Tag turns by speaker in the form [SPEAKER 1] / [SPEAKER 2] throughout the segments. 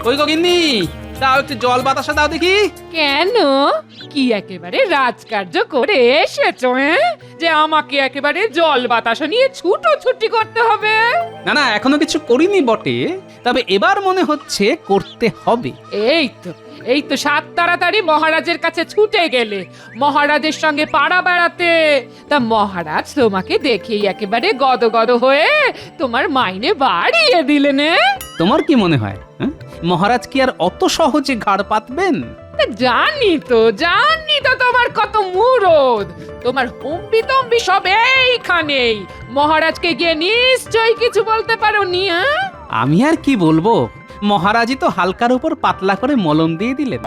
[SPEAKER 1] ওই গো গিন্নি, দাও একটু জল বাতাসা দাও দেখি।
[SPEAKER 2] কেন? কি একেবারে রাজকার্য করে এসেছো যে আমাকে একেবারে জল বাতাসা নিয়ে ছুটোছুটি করতে হবে?
[SPEAKER 1] না না, এখনো কিছু করিনি বটে, তবে এবার মনে হচ্ছে করতে হবে।
[SPEAKER 2] এই তো সাত তাড়াতাড়ি মহারাজের কাছে ছুটে গেলে, মহারাজের সঙ্গে পাড়া বেড়াতে। তা মহারাজ তোমাকে দেখেই একেবারে গদগদ হয়ে তোমার মাইনে বাড়িয়ে দিলেন।
[SPEAKER 1] তোমার কি মনে হয় মহারাজ কি আর অত সহজে ঘাড় পাতবেন?
[SPEAKER 2] জানি তো তোমার কত মুরদ। তোমার হুম্বি তম্বি সব এইখানেই। মহারাজকে গিয়ে নিশ্চয়ই কিছু বলতে পারোনি।
[SPEAKER 1] আমি আর কি বলবো, মহারাজই তো হালকার উপর পাতলা করে মলম দিয়ে দিলেন।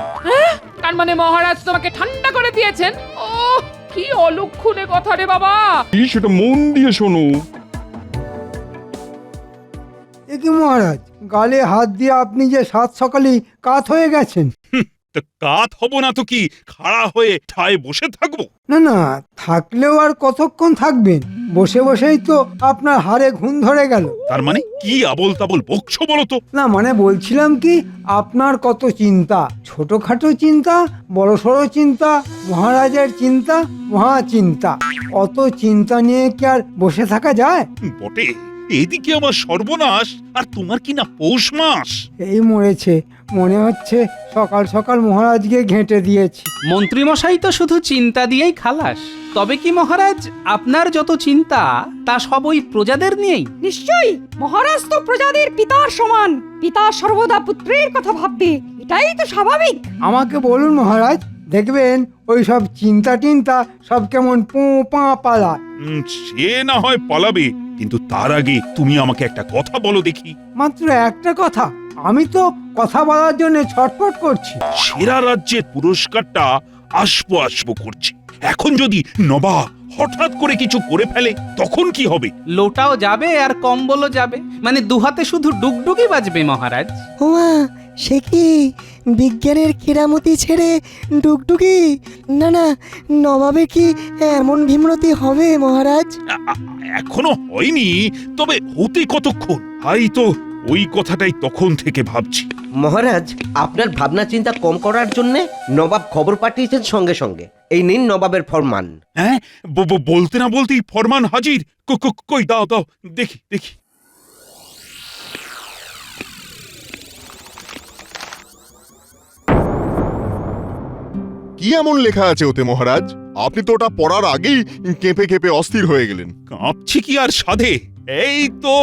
[SPEAKER 2] তার মানে মহারাজ তোমাকে ঠান্ডা করে দিয়েছেন? ও কি অলক্ষণে কথা রে বাবা।
[SPEAKER 3] কি সেটা মন দিয়ে শোনো।
[SPEAKER 4] এ কি মহারাজ, গালে হাত দিয়ে আপনি যে সাত সকালেই কাত হয়ে গেছেন?
[SPEAKER 3] তা কাত হব না তো কি, খাড়া হয়ে ঠায় বসে থাকবো?
[SPEAKER 4] না না, থাকলেও আর কতক্ষণ থাকবেন? বসে বসেই তো আপনার হাড়ে ঘুম ধরে গেল।
[SPEAKER 3] তার মানে কি আবল তাবল বকছো বলো তো?
[SPEAKER 4] না মানে বলছিলাম কি, আপনার কত চিন্তা, ছোটখাটো চিন্তা, বড়সড় চিন্তা, মহারাজের চিন্তা, মহা চিন্তা। অত চিন্তা নিয়ে কি আর বসে থাকা যায়?
[SPEAKER 3] বটে, এদিকে আমার সর্বনাশ, আর তোমার কি না পৌষ মাস।
[SPEAKER 4] এই মরেছে, মনে হচ্ছে সকাল সকাল মহারাজকে ঘেঁটে দিয়েছি।
[SPEAKER 1] মন্ত্রীমশাই তো শুধু চিন্তা দিয়েই খালাস। তবে কি মহারাজ, আপনার যত চিন্তা তা সব ওই প্রজাদের নিয়েই?
[SPEAKER 5] নিশ্চয়ই, মহারাজ তো প্রজাদের পিতার সমান। পিতা সর্বদা পুত্রের কথা ভাববে, এটাই তো স্বাভাবিক।
[SPEAKER 4] আমাকে বলুন মহারাজ, দেখবেন ওই সব চিন্তা টিন্তা সব কেমন পো পা পালায়।
[SPEAKER 3] সে না হয় পালাবে, কিন্তু তার আগে তুমি আমাকে একটা কথা বলো দেখি।
[SPEAKER 4] মাত্র একটা কথা? আমি তো কথা বলার জন্য ছটফট করছি।
[SPEAKER 3] সেরা রাজ্যের পুরস্কারটা আসবো আসবো করছে। এখন যদি নবাব হঠাৎ করে কিছু করে ফেলে, তখন কি হবে?
[SPEAKER 1] লোটাও যাবে আর কম্বলও যাবে, মানে দুহাতে শুধু ডুগডুগি বাজবে মহারাজ।
[SPEAKER 6] ওমা, সে কি বিজ্ঞানের কেরামতি ছেড়ে ডুগডুগি? না না, নবাবে কি এমন ভীমরতি হবে মহারাজ?
[SPEAKER 3] এখনো হয়নি, তবে হতে কতক্ষণ? তো ওই কথাটাই তখন থেকে ভাবছি।
[SPEAKER 7] মহারাজ, আপনার ভাবনা চিন্তা কম করার জন্য নবাব খবর পাঠিয়েছেন সঙ্গে সঙ্গে। এই নিন নবাবের ফরমান।
[SPEAKER 3] হ্যাঁ, বলতে না বলতেই ফরমান হাজির। কই দাও দাও দেখি দেখি।
[SPEAKER 8] কি এমন লেখা আছে ওতে মহারাজ? আপনি তো ওটা পড়ার আগেই কেঁপে কেঁপে অস্থির হয়ে গেলেন।
[SPEAKER 3] কাঁপছি কি আর সাধে? এই তো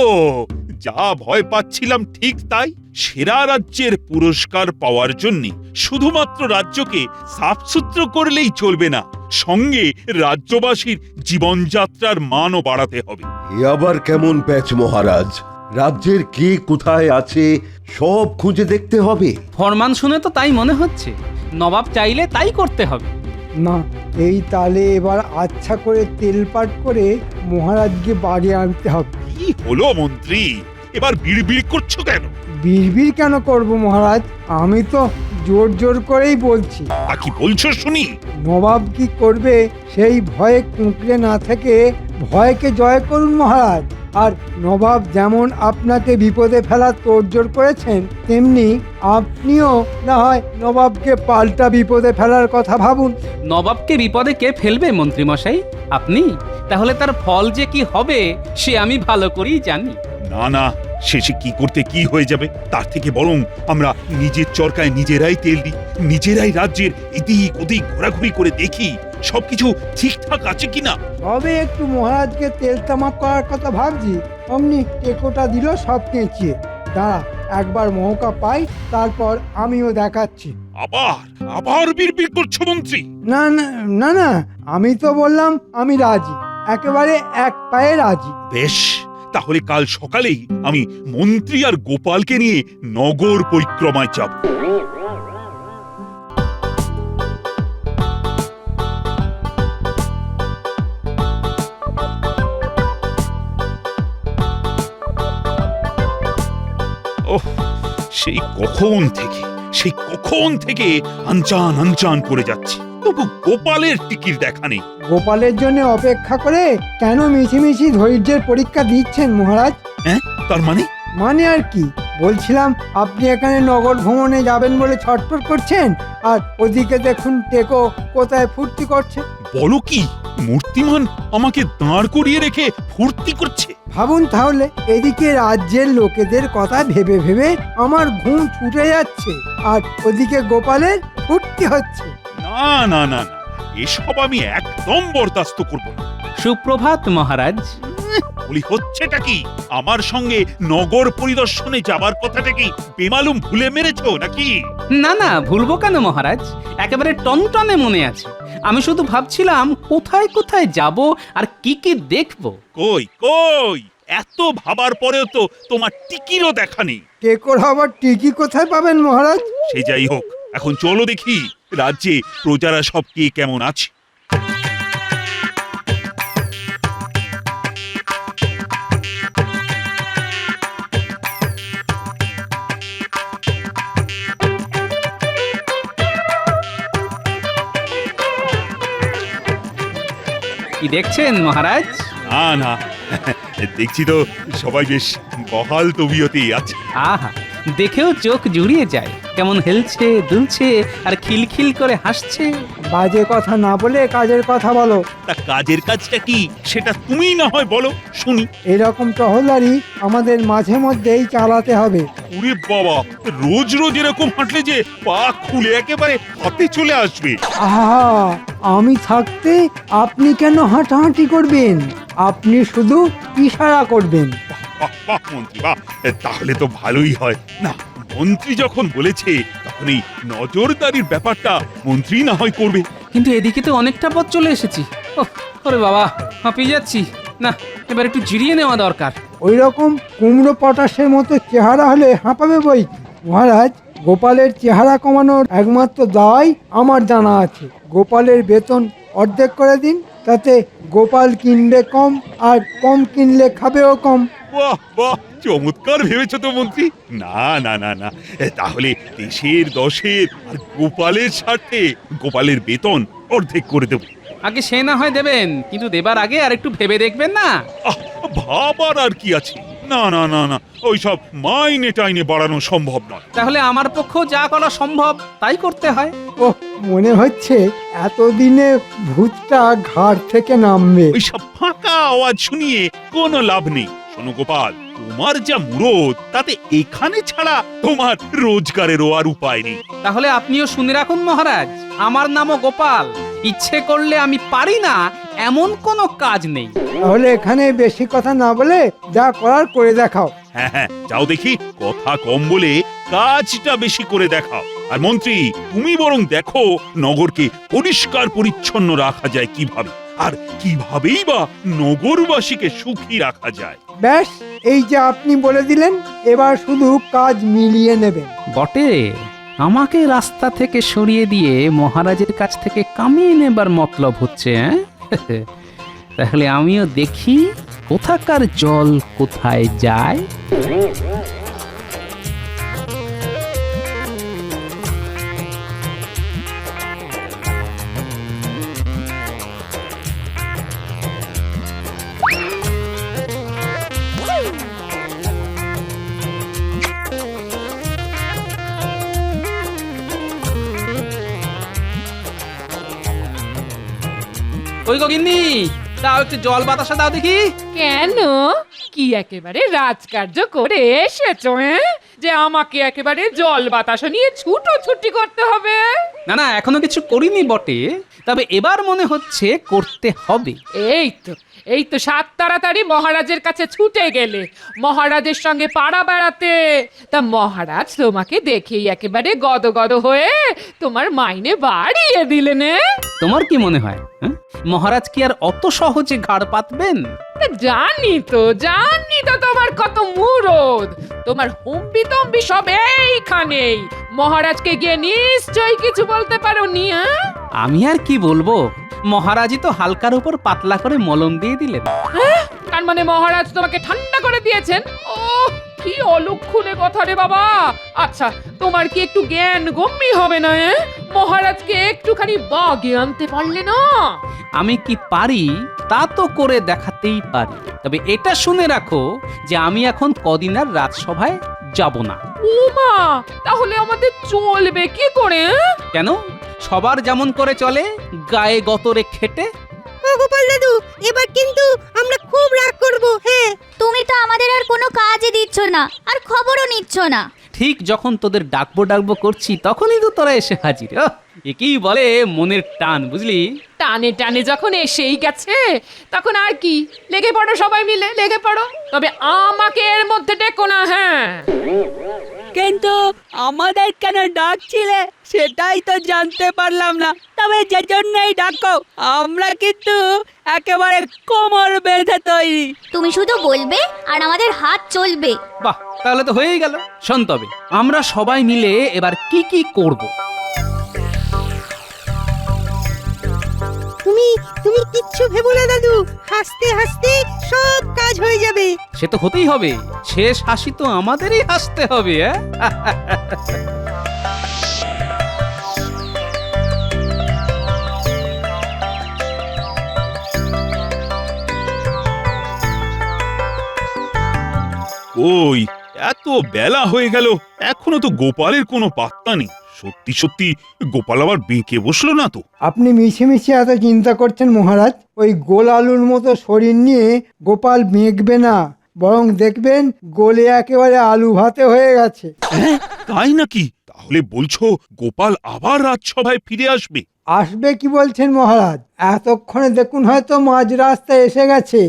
[SPEAKER 3] যা ভয় পাচ্ছিলাম ঠিক তাই। সেরা রাজ্যের পুরস্কার পাওয়ার জন্য শুধুমাত্র রাজ্যকে সাফসুত্র করলেই চলবে না, সঙ্গে রাজ্যবাসীর জীবনযাত্রার মানও বাড়াতে হবে।
[SPEAKER 9] এ আবার কেমন প্যাচ মহারাজ? রাজ্যের কে কোথায় আছে সব খুঁজে দেখতে হবে।
[SPEAKER 1] ফরমান শুনে তো তাই মনে হচ্ছে, নবাব চাইলে তাই করতে হবে।
[SPEAKER 4] না, এই তালে এবার আচ্ছা করে তেলপাট করে মহারাজকে বাড়ি আনতে হবে।
[SPEAKER 3] কি হলো মন্ত্রী, এবার বিড়বিড় করছো কেন?
[SPEAKER 4] বিড়বিড় কেন করব মহারাজ, আমি তো জোর জোর করেই বলছি।
[SPEAKER 3] কি বলছো শুনি?
[SPEAKER 4] নবাব কি করবে সেই ভয়ে কুঁকড়ে না থেকে ভয়কে জয় করুন মহারাজ। আর নবাব যেমন আপনাকে বিপদে ফেলার তোড়জোড় করেছেন, তেমনি আপনিও না হয় নবাবকে পাল্টা বিপদে ফেলার কথা ভাবুন।
[SPEAKER 1] নবাবকে বিপদে কে ফেলবে মন্ত্রীমশাই? আপনি? তাহলে তার ফল যে কি হবে সে আমি ভালো করেই জানি।
[SPEAKER 3] না না, শেষে কি করতে কি হয়ে যাবে, তার থেকে বরং আমরা নিজের চরকায় নিজেরাই তেল দিই, নিজেরাই রাজ্যের এদিক ওদিক ঘোরাঘুরি করে দেখি সবকিছু ঠিকঠাক আছে কিনা।
[SPEAKER 4] তবে একটু মহারাজকে তেল তামাক করার কথা ভাবছি, অমনি টেকোটা দিল সব কেঁচিয়ে। দাঁড়া, একবার মৌকা পাই, তারপর আমিও দেখাচ্ছি।
[SPEAKER 3] আবার আবার বিড়বিড় করছো মন্ত্রী?
[SPEAKER 4] না না না না, আমি তো বললাম আমি রাজি, একেবারে এক পায়ে রাজি।
[SPEAKER 3] বেশ, তাহলে কাল সকালেই আমি মন্ত্রী আর গোপালকে নিয়ে নগর পরিক্রমায় যাব। ওহ, সেই কখন থেকে আনচান আনচান করে যাচ্ছি, তবু গোপালের টিকির দেখা নেই।
[SPEAKER 4] গোপালের জন্য অপেক্ষা করে কেন মিছিমিছি ধৈর্যের পরীক্ষা দিচ্ছেন মহারাজ?
[SPEAKER 3] হ্যাঁ, তার মানে?
[SPEAKER 4] মানে আর কি, বলছিলাম আপনি এখানে নগর ভ্রমণে যাবেন বলে ছটফট করছেন, আর ওদিকে দেখুন টেকো কোথায় ফুর্তি করছে।
[SPEAKER 3] বলো কি, মূর্তিমান আমাকে দাঁড় করিয়ে রেখে ফুর্তি করছে?
[SPEAKER 4] ভাবুন তাহলে, এদিকে রাজ্যের লোকেদের কথা ভেবে ভেবে আমার ঘুম ছুটে যাচ্ছে, আর ওদিকে গোপালের ফুর্তি হচ্ছে।
[SPEAKER 3] না না না না, এসব আমি একদম বরদাস্ত করব না।
[SPEAKER 1] সুপ্রভাত মহারাজ।
[SPEAKER 3] বলি হচ্ছেটা কি? আমার সঙ্গে নগর পরিদর্শনে যাবার কথাটা কি বেমালুম ভুলে মেরেছো নাকি?
[SPEAKER 1] না না, ভুলবো কেন মহারাজ, একেবারে টনটনে মনে আছে। আমি শুধু ভাবছিলাম কোথায় কোথায় যাব আর কি কি দেখবো।
[SPEAKER 3] কই কই, এত ভাবার পরেও তো তোমার টিকিরও দেখা নেই।
[SPEAKER 4] টেকোর আবার টিকি কোথায় পাবেন মহারাজ?
[SPEAKER 3] সে যাই হোক, এখন চলো দেখি রাজ্যে প্রজারা সব কে কেমন আছে।
[SPEAKER 1] কি দেখছেন মহারাজ?
[SPEAKER 3] না না, দেখছি তো সবাই বেশ বহাল তবিয়তেই আছে।
[SPEAKER 1] আহা, দেখেও চোখ জুড়িয়ে যায়, কেমন হেলছে দুলছে আর খিলখিল করে হাসছে।
[SPEAKER 4] বাজে কথা না বলে কাজের কথা বলো।
[SPEAKER 3] তা কাজের কাজটা কি সেটা তুমি না হয় বলো শুনি।
[SPEAKER 4] এরকম টহলদারি আমাদের মাঝে মধ্যেই চালাতে হবে।
[SPEAKER 3] ওরে বাবা, রোজ রোজ এরকম হাঁটলে যে পা খুলে একেবারে হাতে চলে আসবে।
[SPEAKER 4] আহা, আমি থাকতে আপনি কেন হাঁটাহাঁটি করবেন? আপনি শুধু ইশারা করবেন।
[SPEAKER 3] বাহ বাহ মন্ত্রী বাহ, তাহলে তো ভালোই হয়। না, মন্ত্রী যখন বলেছে তখন এই নজরদারির ব্যাপারটা মন্ত্রী না হয় করবে।
[SPEAKER 1] কিন্তু এদিকে তো অনেকটা পথ চলে এসেছি। ওরে বাবা, হাঁপিয়ে যাচ্ছি। না, এবার একটু জিরিয়ে নেওয়া দরকার।
[SPEAKER 4] ওই রকম কুমড়ো পটাশের মতো চেহারা হলে হাঁপাবে বই। মহারাজ, গোপালের চেহারা কমানোর একমাত্র দায় আমার জানা আছে। গোপালের বেতন অর্ধেক করে দিন, তাতে গোপাল কিনবে কম, আর কম কিনলে খাবেও কম।
[SPEAKER 3] বাহ বাহ, চমৎকার ভেবেছো তো মন্ত্রী। না না না না, তাহলে দেশের দশের আর গোপালের স্বার্থে গোপালের বেতন অর্ধেক করে দেবো।
[SPEAKER 1] আগে সে না হয় দেবেন, কিন্তু দেবার আগে আর একটু ভেবে দেখবেন না?
[SPEAKER 3] আহ, ভাবার আর কি আছে? না না না না, ওইসব মাইনে টাইনে বাড়ানো সম্ভব নয়।
[SPEAKER 1] তাহলে আমার পক্ষেও যা করা সম্ভব তাই করতে হয়।
[SPEAKER 4] ওহ, মনে হচ্ছে এতদিনে ভূতটা ঘাট থেকে নামবে।
[SPEAKER 3] ওইসব ফাঁকা আওয়াজ শুনিয়ে কোনো লাভ নেই। শোনো গোপাল, তোমার যা মুরদ তাতে এখানে ছাড়া তোমার রোজগারেরও আর উপায় নেই।
[SPEAKER 1] তাহলে আপনিও শুনে রাখুন মহারাজ, আমার নামও গোপাল। ইচ্ছে করলে আমি পারি না এমন কোনো কাজ নেই।
[SPEAKER 4] তাহলে এখানে বেশি কথা না বলে যা করার করে দেখাও।
[SPEAKER 3] হ্যাঁ হ্যাঁ, যাও দেখি, কথা কম বলে কাজটা বেশি করে দেখাও। আর মন্ত্রী, তুমি বরং দেখো নগরকে পরিষ্কার পরিচ্ছন্ন রাখা যায় কিভাবে, আর কিভাবেই বা নগরবাসীকে সুখী রাখা যায়।
[SPEAKER 4] ব্যাস, এই যে আপনি বলে দিলেন, এবার শুধু কাজ মিলিয়ে নেবেন।
[SPEAKER 1] বটে, আমাকে রাস্তা থেকে সরিয়ে দিয়ে মহারাজের কাছ থেকে কামিয়ে নেবার মতলব হচ্ছে। তাহলে আমিও দেখি কোথাকার জল কোথায় যায়। ওই গগিন্নি, দাও একটু জল বাতাসা দাও দেখি।
[SPEAKER 2] কেন? কি একেবারে রাজকার্য করে এসেছো যে আমাকে একেবারে জল বাতাস নিয়ে ছুটোছুটি করতে হবে?
[SPEAKER 1] না না, এখনো কিছু করিনি বটে, তবে এবার মনে হচ্ছে করতে হবে।
[SPEAKER 2] এই তো সাত তাড়াতাড়ি মহারাজের কাছে ছুটে গেলে, মহারাজের সঙ্গে পাড়া বেড়াতে। তা মহারাজ তোমাকে দেখেই একেবারে গদগদ হয়ে তোমার মাইনে বাড়িয়ে দিলেন।
[SPEAKER 1] তোমার কি মনে হয় মহারাজ কি আর অত সহজে ঘাড় পাতবেন?
[SPEAKER 2] জানি তো তোমার কত মুরদ, তোমার হুম্বি তম্বি সব এইখানেই। মহারাজকে গিয়ে নিশ্চয়ই কিছু বলতে পারোনি।
[SPEAKER 1] আমি আর কি বলবো, মহারাজই তো হালকার উপর পাতলা করে মলম দিয়ে দিলেন।
[SPEAKER 2] তার মানে মহারাজ তোমাকে ঠান্ডা করে দিয়েছেন? ও কি অলক্ষণে কথা রে বাবা। আচ্ছা, তোমার কি একটু জ্ঞান গম্যি হবে না? মহারাজকে একটুখানি বাগে আনতে পারলে না?
[SPEAKER 1] আমি কি পারি তা তো করে দেখাতেই পারি, তবে এটা শুনে রাখো যে আমি এখন কদিন আর রাজসভায় যাব না।
[SPEAKER 2] উমা, তাহলে আমাদের চলবে কি করে?
[SPEAKER 1] কেন? সবার যেমন করে চলে, গায়ে গতরে খেটে।
[SPEAKER 6] গোপাল দাদু, এবার কিন্তু আমরা খুব রাগ করব। হ্যাঁ,
[SPEAKER 10] তুমি তো আমাদের আর কোনো কাজই দিচ্ছ না, আর খবরও নিচ্ছ না।
[SPEAKER 1] ঠিক যখন তোদের ডাকবো ডাকবো করছি তখনই তো তোরা এসে হাজির। একেই বলে মনের টান, বুঝলি?
[SPEAKER 2] টানে টানে যখন এসেই গেছে তখন আর কি, লেগে পড়ো সবাই মিলে, লেগে পড়ো। তবে আমাকে এর মধ্যে ডেকো না। হ্যাঁ,
[SPEAKER 11] কিন্তু আমাদের কেন ডাকছিলে সেটাই তো জানতে পারলাম না। তবে যে জন্যই ডাকো, আমরা কিন্তু একেবারে কোমর বেঁধে তৈরি।
[SPEAKER 10] তুমি শুধু বলবে আর আমাদের হাত চলবে।
[SPEAKER 1] বাহ, তাহলে তো হয়েই গেল। শোন তবে, আমরা সবাই মিলে এবার কি কি করব।
[SPEAKER 6] তুমি কিচ্ছু ভেবো না দাদু, হাসতে হাসতে সব কাজ হয়ে যাবে।
[SPEAKER 1] সে তো হতেই হবে, শেষ হাসি তো আমাদেরই হাসতে হবে।
[SPEAKER 3] ওই এত বেলা হয়ে গেল, এখনো তো গোপালের কোনো পাত্তা নেই। সত্যি সত্যি গোপাল আবার বেঁকে বসলো না তো?
[SPEAKER 4] আপনি মিছিমিছি এত চিন্তা করছেন মহারাজ। ওই গোল আলুর মতো শরীর নিয়ে গোপাল মেঘবে না, বরং দেখবেন গোলে একেবারে আলু ভাতে হয়ে গেছে।
[SPEAKER 3] তাই নাকি? তাহলে বলছো গোপাল আবার রাজসভায় ফিরে আসবে?
[SPEAKER 4] আসবে কি বলছেন মহারাজ? এতক্ষণে দেখুন হয়তো মাঝ রাস্তায় এসে গেছে।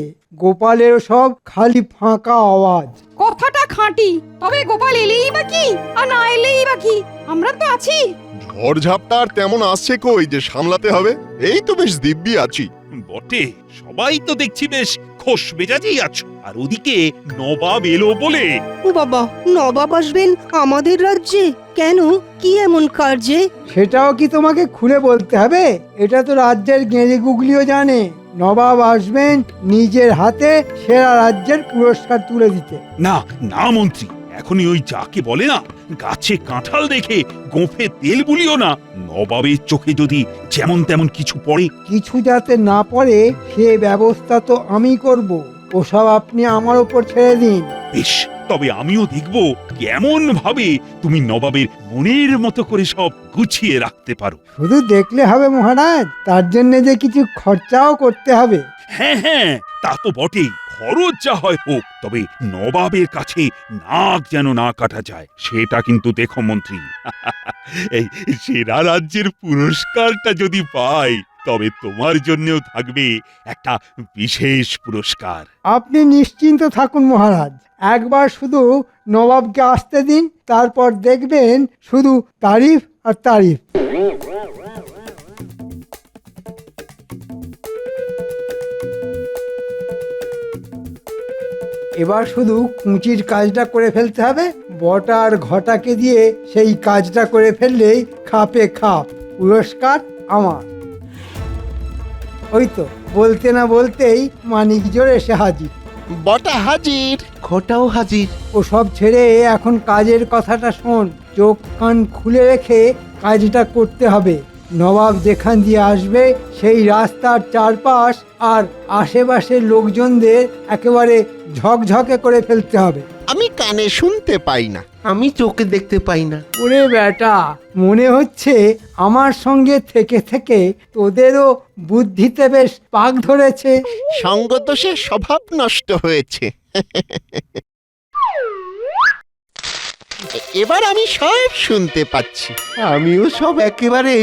[SPEAKER 4] গোপালের সব খালি ফাঁকা আওয়াজ।
[SPEAKER 5] কথাটা খাঁটি, তবে গোপাল এলেই বা কি আর না এলেই বা কি, আমরা তো আছি।
[SPEAKER 8] ঝড়ঝাপটা আর তেমন আসছে কই যে সামলাতে হবে? এই তো বেশ দিব্যি আছি।
[SPEAKER 3] বটে, সবাই তো দেখছি বেশ খোশ মেজাজেই আছো। আর ওদিকে নবাব এলো বলে।
[SPEAKER 6] ও বাবা, নবাব আসবেন আমাদের রাজ্যে? কেন, কি এমন কার্যে?
[SPEAKER 4] সেটাও কি তোমাকে খুলে বলতে হবে? এটা তো রাজ্যের গেঁড়ে গুগলিও জানে। নবাব আসবেন নিজের হাতে সেরা রাজ্যের পুরস্কার তুলে দিতে।
[SPEAKER 3] না না মন্ত্রী, এখনই ওই যাকে বলে না, গাছে কাঁঠাল দেখে গোঁফে তেল বুলিও না। নবাবের চোখে যদি যেমন তেমন কিছু পড়ে।
[SPEAKER 4] কিছু যাতে না পড়ে সে ব্যবস্থা তো আমি করব। ওসব আপনি আমার উপর ছেড়ে দিন।
[SPEAKER 3] বেশ, তবে আমিও দেখব কেমন ভাবে তুমি নবাবের মনের মতো করে সব গুছিয়ে রাখতে পারো।
[SPEAKER 4] শুধু দেখলে হবে মহারাজ, তার জন্য যে কিছু খরচাও করতে হবে।
[SPEAKER 3] হ্যাঁ হ্যাঁ, তা তো বটেই। খরচ যা হয় হোক, তবে নবাবের কাছে নাক যেন না কাটা যায়, সেটা কিন্তু দেখো মন্ত্রী। এই সেরা রাজ্যের পুরস্কারটা যদি পাই, তবে তোমার জন্যও থাকবে একটা বিশেষ পুরস্কার।
[SPEAKER 4] আপনি নিশ্চিন্ত থাকুন মহারাজ, একবার শুধু নবাবকে আসতে দিন, তারপর দেখবেন শুধু তারিফ আর তারিফ। এবার শুধু কুঁচির কাজটা করে ফেলতে হবে। বটা আর ঘটাকে দিয়ে সেই কাজটা করে ফেললেই খাপে খাপ, পুরস্কার আমার। ওই তো বলতে না বলতেই মানিক জোর এসে হাজির।
[SPEAKER 7] বটা হাজির, ঘটাও হাজির।
[SPEAKER 4] ও সব ছেড়ে এখন কাজের কথাটা শোন। চোখ কান খুলে রেখে কাজটা করতে হবে। নবাব যেখান দিয়ে আসবে সেই রাস্তার চারপাশ আর আশেপাশের লোকজনদের একেবারে ঝকঝকে করে ফেলতে হবে।
[SPEAKER 7] আমি কানে শুনতে পাই না, আমি চোখে দেখতে পাই না।
[SPEAKER 4] ওরে বেটা, মনে হচ্ছে আমার সঙ্গে থেকে থেকে তোদেরও বুদ্ধিতে বেশ পাক ধরেছে।
[SPEAKER 7] সঙ্গদোষে স্বভাব নষ্ট হয়েছে। এবার আমি সব শুনতে পাচ্ছি, আমিও সব একেবারে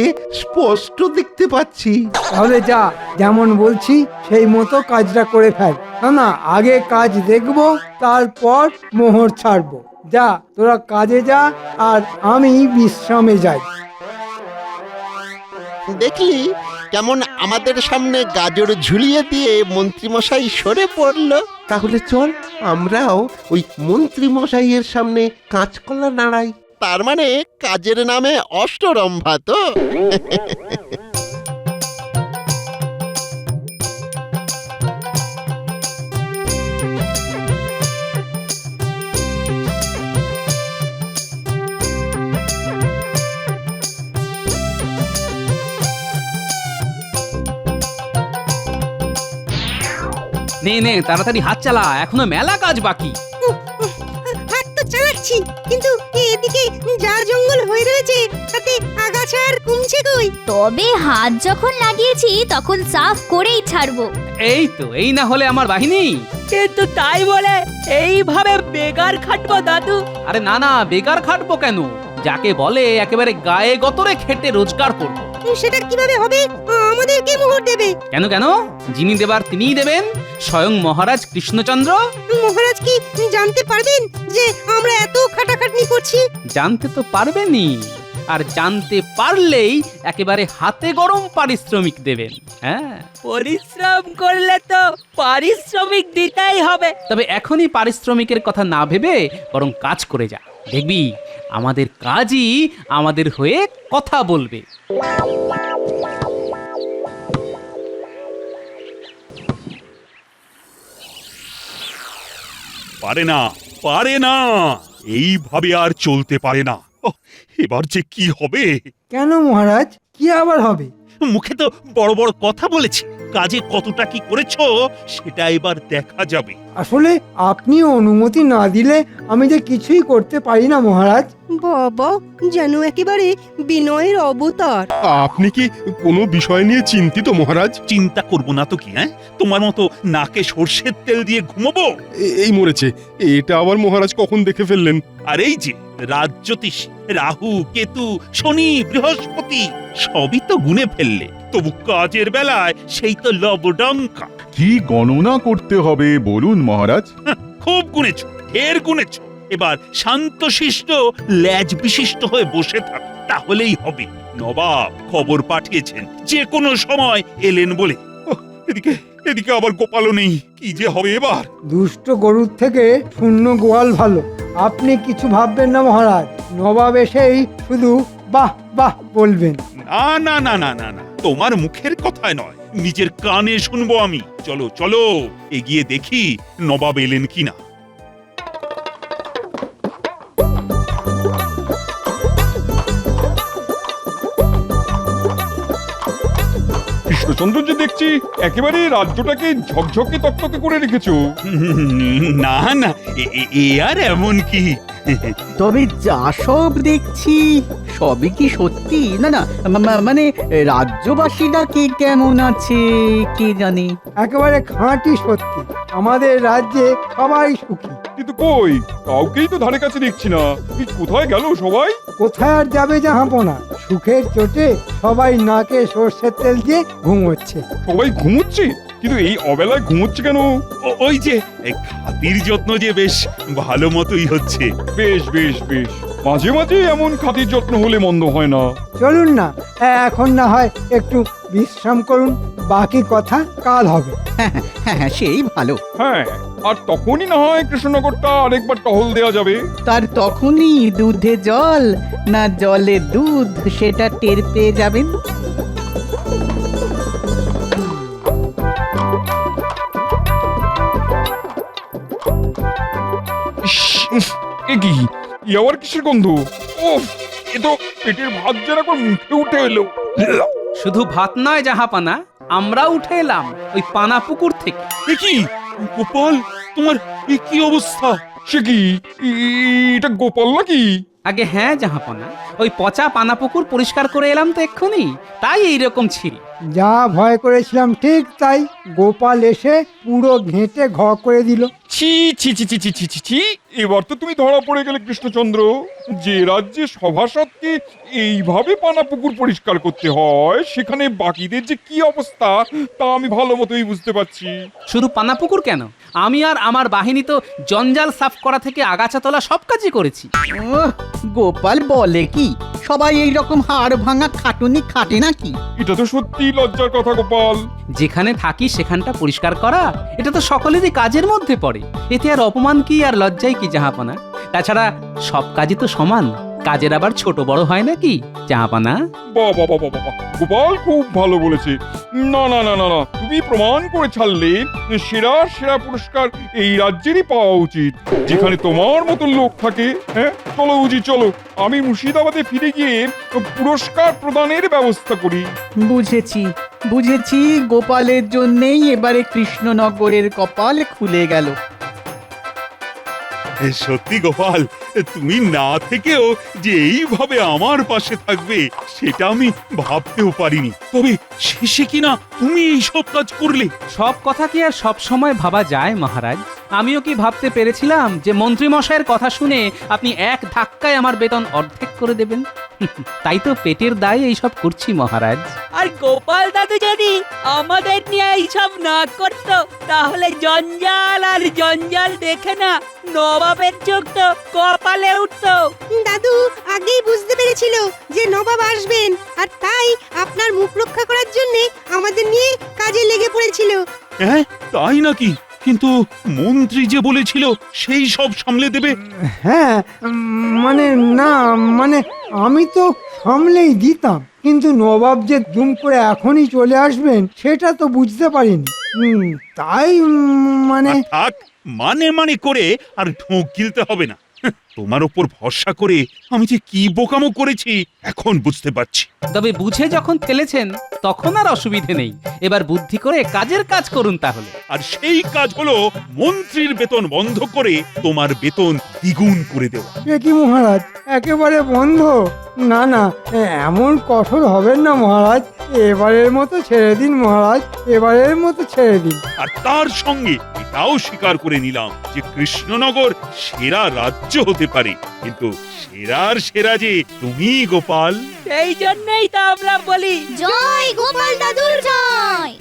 [SPEAKER 7] স্পষ্ট দেখতে পাচ্ছি।
[SPEAKER 4] তাহলে যা, যেমন বলছি সেই মতো কাজটা করে ফেল। না না, আগে কাজ দেখবো, তারপর মোহর ছাড়বো। যা, তোরা কাজে যা, আর আমি বিশ্রামে যাই।
[SPEAKER 7] দেখলি কেমন আমাদের সামনে গাজর ঝুলিয়ে দিয়ে মন্ত্রীমশাই সরে পড়লো। তাহলে চল আমরাও ওই মন্ত্রীমশাইয়ের সামনে কাঁচকলা নাড়াই। তার মানে কাজের নামে অষ্টরম্ভা তো।
[SPEAKER 1] নে নে, তাড়াতাড়ি হাত চালা, এখনো মেলা কাজ বাকি।
[SPEAKER 6] হাত তো চালাচ্ছি দেখছি, কিন্তু এদিকে যা জঙ্গল হয়ে রয়েছে তাতে আগাছা আর কমছে কই?
[SPEAKER 10] তবে হাত যখন লাগিয়েছি তখন সাফ করেই ছাড়বো।
[SPEAKER 1] এই না হলে আমার বাহিনী।
[SPEAKER 11] কিন্তু তাই বলে এইভাবে বেকার খাটবো দাদু?
[SPEAKER 1] আরে না না, বেকার খাটবো কেন? যাকে বলে একেবারে গায়ে গতরে খেটে রোজগার করবো।
[SPEAKER 6] সেটা কিভাবে হবে? আমাদেরকে মোহর দেবে?
[SPEAKER 1] কেন কেন, যিনি দেবার তিনিই দেবেন, স্বয়ং মহারাজ কৃষ্ণচন্দ্র।
[SPEAKER 6] মহারাজ কি জানতে পারবেন যে আমরা এত খাটাখাটনি করছি?
[SPEAKER 1] জানতে তো পারবেনই, আর জানতে পারলেই একেবারে হাতে গরম পারিশ্রমিক দেবেন। হ্যাঁ,
[SPEAKER 11] পরিশ্রম করলে তো পারিশ্রমিক দিতেই হবে।
[SPEAKER 1] তবে এখনই পারিশ্রমিকের কথা না ভেবে বরং কাজ করে যা, দেখবি আমাদের কাজই আমাদের হয়ে কথা বলবে।
[SPEAKER 3] পারে না, পারে না, এইভাবে আর চলতে পারে না। ওহ, এবার যে কি হবে?
[SPEAKER 4] কেন মহারাজ, কি আবার হবে?
[SPEAKER 3] মুখে তো বড় বড় কথা বলেছি, কাজে কতটা কি করেছো সেটা এবার দেখা যাবে।
[SPEAKER 4] আসলে আপনি অনুমতি না দিলে আমি যে কিছুই করতে পারি না মহারাজ।
[SPEAKER 6] বাবা যেন একেবারে বিনয়ের অবতার।
[SPEAKER 8] আপনি কি কোনো বিষয় নিয়ে চিন্তিত মহারাজ?
[SPEAKER 3] চিন্তা করব না তো কি, হ্যাঁ? তোমার মতো নাকে সর্ষের তেল দিয়ে ঘুমোবো?
[SPEAKER 8] এই মরেছে, এটা আবার মহারাজ কখন দেখে ফেললেন?
[SPEAKER 3] আর এই যে রাজ্যোতিষ রাহু, কেতু, শনি, বৃহস্পতি সবই তো গুনে ফেললে, তবু কাজের বেলায় সেই তো লবডঙ্কা।
[SPEAKER 8] কি গণনা করতে হবে বলুন মহারাজ?
[SPEAKER 3] খুব গুনেছো, ঢের গুনেছো। এবার শান্তশিষ্ট ল্যাজ বিশিষ্ট হয়ে বসে থাকো, তাহলেই হবে। নবাব খবর পাঠিয়েছেন যে কোনো সময় এলেন বলে। ওহ, এদিকে এদিকে আবার গোপালও নেই, কি যে হবে এবার?
[SPEAKER 4] দুষ্ট গরুর থেকে শূন্য গোয়াল ভালো। আপনি কিছু ভাববেন না মহারাজ, নবাব এসেই শুধু বাহ বাহ বলবেন।
[SPEAKER 3] না না না না না না, তোমার মুখের কথায় নয়, নিজের কানে শুনবো আমি। চলো চলো, এগিয়ে দেখি নবাব এলেন কিনা।
[SPEAKER 8] কৃষ্ণচন্দ্র যে দেখছি একেবারে রাজ্যটাকে ঝকঝকে তকতকে করে রেখেছো।
[SPEAKER 3] না না, এ আর এমন কি?
[SPEAKER 12] তবে যা সব দেখছি সবই কি সত্যি? না না, মানে রাজ্যবাসীরা কে কেমন আছে কে জানে।
[SPEAKER 4] একেবারে খাঁটি সত্যি, আমাদের রাজ্যে সবাই সুখী।
[SPEAKER 8] কিন্তু কই কাউকেই তো ধারে কাছে দেখছি না, কোথায় গেল সবাই?
[SPEAKER 4] কোথায় আর যাবে জাহাপনা, সুখের চোটে সবাই নাকে সর্ষের তেল দিয়ে ঘুমোচ্ছে।
[SPEAKER 8] সবাই ঘুমোচ্ছে? কিন্তু এই অবেলায় ঘুমোচ্ছে কেন?
[SPEAKER 3] ওই যে এই খাতির যত্ন যে বেশ ভালো মতোই হচ্ছে।
[SPEAKER 8] বেশ বেশ বেশ, মাঝে মাঝে এমন খাতির যত্ন হলে মন্দ হয় না।
[SPEAKER 4] চলুন না, এখন না হয় একটু বিশ্রাম করুন, বাকি কথা কাল হবে।
[SPEAKER 12] হ্যাঁ সেই ভালো।
[SPEAKER 8] হ্যাঁ, আর তখনই না হয় কৃষ্ণনগরটা আরেকবার টহল দেওয়া যাবে।
[SPEAKER 12] তার তখনই দুধে জল না জলে দুধ সেটা টের পেয়ে যাবেন।
[SPEAKER 8] এ কি আবার কিসের গন্ধ? উফ, এ তো পেটের ভাত যেন একবার মুখে উঠে এলো।
[SPEAKER 1] শুধু ভাত নয় জাহাপানা, আমরা উঠে এলাম ওই পানা পুকুর থেকে।
[SPEAKER 3] এ কি গোপাল, তোমার এ কি অবস্থা?
[SPEAKER 8] সে কি, এটা গোপাল নাকি?
[SPEAKER 1] আগে হ্যাঁ জাহাপানা, ওই পচা পানা পুকুর পরিষ্কার করে এলাম তো এক্ষুনি, তাই এইরকম ছিঁড়ি।
[SPEAKER 4] যা ভয় করেছিলাম ঠিক তাই, গোপাল এসে পুরো ঘেঁটে ঘ করে দিল।
[SPEAKER 8] ছি ছি ছি ছি ছি ছি ছি ছি, এবার তো তুমি ধরা পড়ে গেলে কৃষ্ণচন্দ্র। যে রাজ্যে সভাসদকে এইভাবে পানা পুকুর পরিষ্কার করতে হয়, সেখানে বাকিদের যে কি অবস্থা তা আমি ভালো মতোই বুঝতে পারছি।
[SPEAKER 1] শুধু পানা পুকুর কেন, আমি আর আমার বাহিনী তো জঞ্জাল সাফ করা থেকে আগাছা তোলা সব কাজই করেছি।
[SPEAKER 12] গোপাল বলে কি, সবাই এই রকম হাড় ভাঙা খাটুনি খাটে নাকি?
[SPEAKER 8] এটা তো সত্যি লজ্জার কথা গোপাল।
[SPEAKER 1] যেখানে থাকি সেখানটা পরিষ্কার করা, এটা তো সকলেরই কাজের মধ্যে পড়ে। এতে আর অপমান কি আর লজ্জাই কি জাহাপানা? তাছাড়া সব কাজই তো সমান, কাজের আবার ছোট বড় হয় নাকি জাহাপানা?
[SPEAKER 8] বাবা বাবা বাবা, গোপাল খুব ভালো বলেছে। না না না না না, তুমি প্রমাণ করে ছাড়লে সেরা সেরা পুরস্কার এই রাজ্যেরই পাওয়া উচিত, যেখানে তোমার মতো লোক থাকে। হ্যাঁ চলো উজি চলো, আমি মুর্শিদাবাদে ফিরে গিয়ে পুরস্কার প্রদানের ব্যবস্থা করি।
[SPEAKER 12] বুঝেছি বুঝেছি, গোপালের জন্যেই এবারে কৃষ্ণনগরের কপাল খুলে গেল।
[SPEAKER 3] সত্যি গোপাল, তুমি না থেকেও যে এইভাবে আমার পাশে থাকবে সেটা আমি ভাবতেও পারিনি। তবে শেষে কিনা তুমি এই সব কাজ করলে।
[SPEAKER 1] সব কথা কি আর সব সময় ভাবা যায় মহারাজ? আমিও কি ভাবতে পেরেছিলাম যে মন্ত্রী মশাইয়ের কথা শুনে আপনি এক ধাক্কায় আমার বেতন অর্ধেক করে দেবেন? তাই তো পেটের দায়ে এইসব করছি মহারাজ।
[SPEAKER 11] আর গোপাল দাদু যদি আমাদের নিয়ে এইসব না করতো তাহলে জঞ্জাল আর জঞ্জাল দেখে না নবাবের চোখ তো কপালে উঠতো।
[SPEAKER 5] দাদু আগেই বুঝতে পেরেছিল যে নবাব আসবেন, আর তাই আপনার মুখ রক্ষা করার জন্য আমাদের নিয়ে কাজে লেগে পড়েছিল।
[SPEAKER 3] হ্যাঁ, তাই নাকি? কিন্তু মন্ত্রী যে বলেছিল সেই সব সামলে দেবে।
[SPEAKER 4] হ্যাঁ, মানে না, মানে আমি তো সামলেই দিতাম, কিন্তু নবাব যে দুম করে এখনই চলে আসবেন সেটা তো বুঝতে পারিনি। তাই মানে
[SPEAKER 3] থাক, মানে করে আর ঢোক গিলতে হবে না। তোমার ওপর ভরসা করে আমি যে কি বোকামো করেছি এখন বুঝতে পারছি।
[SPEAKER 1] তবে বুঝে যখন ফেলেছেন তখন আর অসুবিধে নেই। এবার বুদ্ধি করে কাজের কাজ করুন তাহলে।
[SPEAKER 3] আর সেই কাজ হলো মন্ত্রীর বেতন বন্ধ করে তোমার বেতন দ্বিগুণ করে দেওয়া।
[SPEAKER 4] এ কি মহারাজ, একেবারে বন্ধ? না না, এমন কঠোর হবেন না মহারাজ। এবারের মতো ছেড়ে দিন মহারাজ, এবারের মতো ছেড়ে দিন।
[SPEAKER 3] আর তার সঙ্গে এটাও স্বীকার করে নিলাম যে কৃষ্ণনগর সেরা রাজ্য হতে পারে, কিন্তু সেরার সেরা যে তুমি গোপাল।
[SPEAKER 11] সেই জন্যই তো আমরা বলি
[SPEAKER 10] জয় গোপাল দাদুর জয়।